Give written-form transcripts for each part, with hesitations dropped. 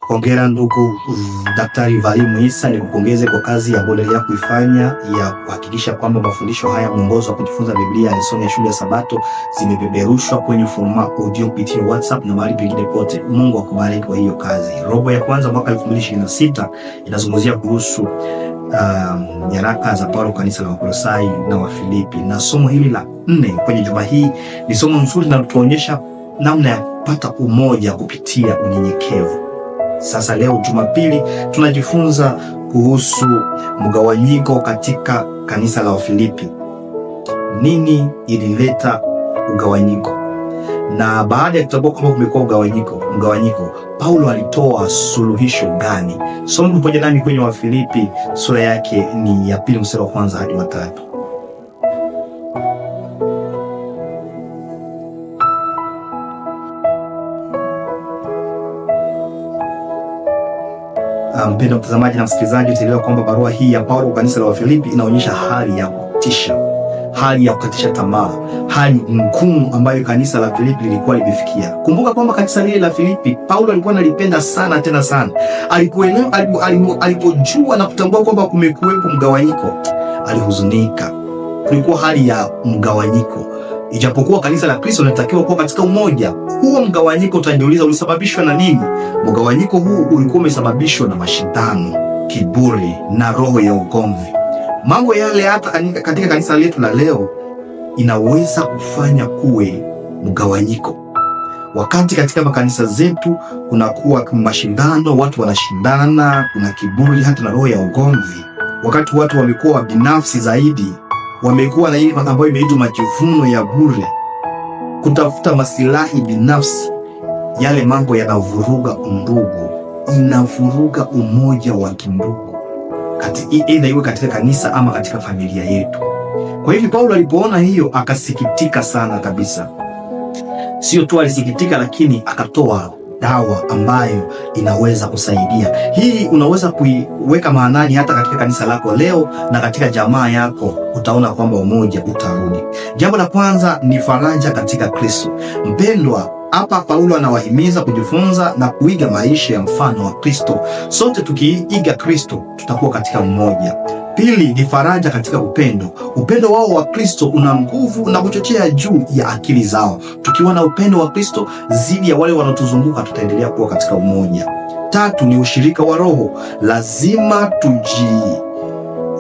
Hongera ndugu Daktari Valimu Isa, nikupongeze kwa kazi ya kuendelea kuifanya ya kuhakikisha kwamba mafundisho haya, mwongozo wa kujifunza Biblia ya Lesoni ya Shule ya Sabato, zimepeperushwa kwenye format audio kupitia WhatsApp na mahali pengine pote. Mungu akubariki kwa hiyo kazi. Robo ya kwanza mwaka 2026 inazungumzia kuhusu nyaraka za Paulo kanisa la Wakolosai na Wafilipi, na somo hili la 4 kwenye juma hii ni somo nzuri na tuonyesha namna ya kupata umoja kupitia unyenyekevu. Sasa leo Jumapili tunajifunza kuhusu mgawanyiko katika kanisa la Wafilipi. Nini ilileta ugawanyiko? Na baada ya kutambua kwamba kumekuwa mgawanyiko, Paulo alitoa suluhisho gani? Somo pamoja nami kwenye Wafilipi sura yake ni ya 2 mstari wa 1 hadi wa 3. Mpendwa mtazamaji na msikilizaji, utaelewa kwamba barua hii ya Paulo kwa kanisa la Wafilipi inaonyesha hali ya kutisha, hali ya kukatisha tamaa, hali ngumu ambayo kanisa la Filipi lilikuwa limefikia. Kumbuka kwamba kanisa lile la Filipi Paulo alikuwa analipenda sana tena sana. Alipojua na kutambua kwamba kumekuwepo mgawanyiko, alihuzunika. Kulikuwa hali ya mgawanyiko. Ijapokuwa kanisa la Kristo linatakiwa kuwa katika umoja, huo mgawanyiko utajiuliza ulisababishwa na nini? Mgawanyiko huu ulikuwa umesababishwa na mashindano, kiburi na roho ya ugomvi. Mambo yale hata katika kanisa letu la leo inaweza kufanya kuwe mgawanyiko. Wakati katika makanisa zetu kunakuwa mashindano, watu wanashindana, kuna kiburi hata na roho ya ugomvi. Wakati watu wamekuwa binafsi zaidi, wamekuwa na ile ambayo imeitwa majivuno ya bure, kutafuta masilahi binafsi. Yale mambo yanavuruga undugu, inavuruga umoja wa kindugu, aidha iwe katika kanisa ama katika familia yetu. Kwa hivyo Paulo alipoona hiyo akasikitika sana kabisa. Sio tu alisikitika, lakini akatoa dawa ambayo inaweza kusaidia. Hii unaweza kuiweka maanani hata katika kanisa lako leo na katika jamaa yako, utaona kwamba umoja utarudi. Jambo la kwanza ni faraja katika Kristo. Mpendwa, hapa Paulo anawahimiza kujifunza na kuiga maisha ya mfano wa Kristo. Sote tukiiga Kristo tutakuwa katika umoja. Pili ni faraja katika upendo. Upendo wao wa Kristo una nguvu na kuchochea juu ya akili zao. Tukiwa na upendo wa Kristo zidi ya wale wanaotuzunguka, tutaendelea kuwa katika umoja. Tatu ni ushirika wa Roho. Lazima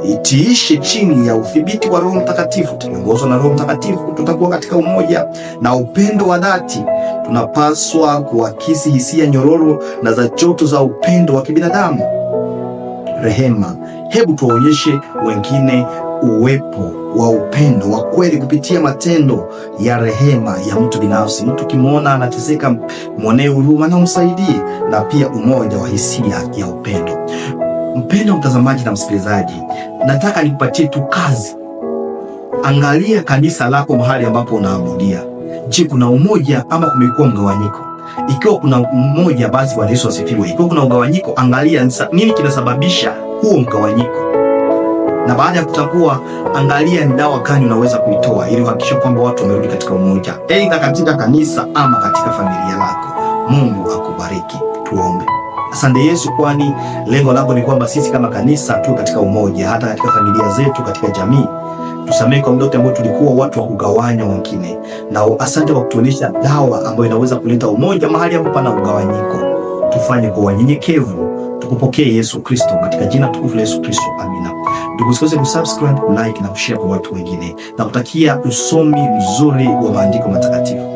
tujitiishe chini ya udhibiti wa Roho Mtakatifu. Tukiongozwa na Roho Mtakatifu tutakuwa katika umoja na upendo wa dhati. Tunapaswa kuakisi hisia nyororo na za joto za upendo wa kibinadamu. Rehema. Hebu tuonyeshe wengine uwepo wa upendo wa kweli kupitia matendo ya rehema ya mtu binafsi. Mtu kimwona anateseka, mwonee huruma na umsaidie, na pia umoja wa hisia ya upendo. Mpendwa mtazamaji na msikilizaji, nataka nikupatie tu kazi. Angalia kanisa lako mahali ambapo unaabudia. Je, kuna umoja ama kumekuwa mgawanyiko? Ikiwa kuna umoja, basi Bwana Yesu asifiwe. Ikiwa kuna ugawanyiko, angalia nini kinasababisha huo mgawanyiko, na baada ya kutambua, angalia ni dawa gani unaweza kuitoa ili uhakikishe kwamba watu wamerudi katika umoja, aidha katika kanisa ama katika familia lako. Mungu akubariki. Tuombe. Asante Yesu, kwani lengo lako ni kwamba sisi kama kanisa tu katika umoja, hata katika familia zetu, katika jamii. Tusamehe kwa muda ambao tulikuwa watu wa kugawanya wengine, na asante kwa kutuonyesha dawa ambayo inaweza kuleta umoja mahali ambapo pana ugawanyiko. Tufanye kwa unyenyekevu, tukupokee Yesu Kristo, katika jina tukufu la Yesu Kristo, amina. Ndugu, usikose kusubscribe, like na kushare kwa watu wengine, na kutakia usomi mzuri wa maandiko matakatifu.